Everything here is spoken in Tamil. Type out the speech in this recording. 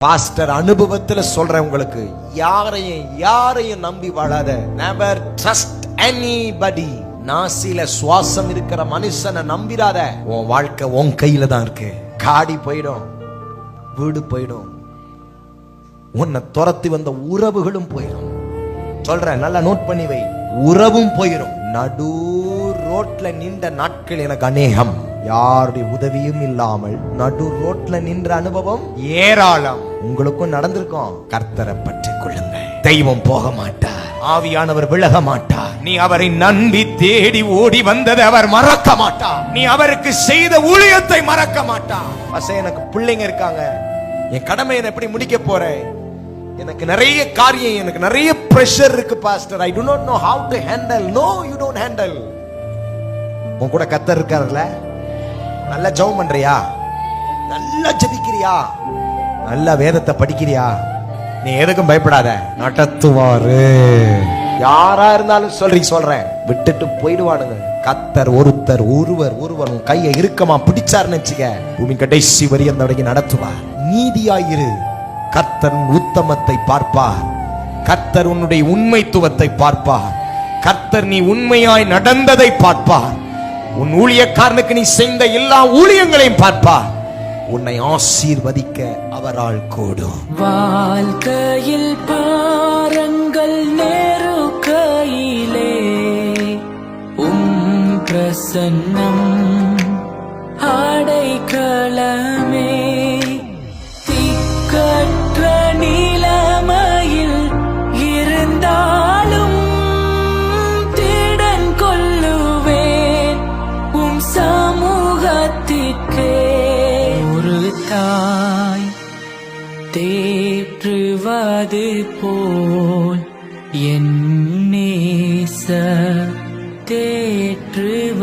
பாஸ்டர் அனுபவத்துல சொல்றேன் உங்களுக்கு, யாரையும் நம்பி வாழாத. never trust anybody. நாசில சுவாசம் இருக்கிற மனுஷனை நம்பிராத. உன் வாழ்க்கை உன் கையில தான் இருக்கு. காடி போயிடும், வீடு போயிடும், உன்னை துரத்தி வந்த உறவுகளும் போயிடும். சொல்றேன், நல்லா நோட் பண்ணி வை. உறவும் போயிடும். நடு ரோட்ல நின்ற நாட்கள் எனக்கு அநேகம். யாருடைய உதவியும் இல்லாமல் நடு ரோட்ல நின்ற அனுபவம் ஏராளம். உங்களுக்கும் நடந்திருக்கும். கர்த்தரை பற்றிக் கொள்ளுங்க. தெய்வம் போக மாட்டார், ஆவியானவர் விலக மாட்டார். நீ அவரை நம்பி தேடி ஓடி வந்ததை அவர் மறக்க மாட்டார். நீ அவருக்கு செய்த ஊழியத்தை மறக்க மாட்டார். எனக்கு பிள்ளைங்க இருக்காங்க, என் கடமை எப்படி முடிக்க போறேன், எனக்கு நிறைய காரியம், எனக்கு நிறைய பிரஷர் இருக்கு pastor. I do not know how to handle. No, you don't handle. உன் கூட கர்த்தர் இருக்காருல்ல. நல்லா ஜெபம் பண்றியா, நல்லா ஜெபிக்கிறியா, நல்லா வேதத்தை படிக்கிறியா, நீ எதுக்கும் பயப்படாத, நடத்துவாரு. யாரா இருந்தாலும் சொல்றேன், விட்டுட்டு போயிடுவானுங்க. கர்த்தர் ஒருவர் உன் கையை இறுக்கமா பிடிச்சாருன்னு வச்சுக்க, பூமி கடைசி வரையும் அந்த நடத்துவார். நீதியாயிரு, கர்த்தர் உத்தமத்தை பார்ப்பார். கர்த்தர் உன்னுடைய உண்மைத்துவத்தை பார்ப்பார். கர்த்தர் நீ உண்மையாய் நடந்ததை பார்ப்பார். உன் ஊழியக்காரனுக்கு நீ செய்த எல்லா ஊழியங்களையும் பார்ப்பார். உன்னை ஆசீர்வதிக்க அவரால் கூடும். வாழ்க்கையில் பாரங்கள் நேருக்கையிலே பிரசன்னம் அடைக்கலமே. திக்கற்ற நிலைமையில் இருந்தாலும் திடன் கொள்ளுவேன் உம் சமூகத்திற்கே. ஒரு தாய் தேற்றுவது போல் என் நேசர் தேற்றுவார்.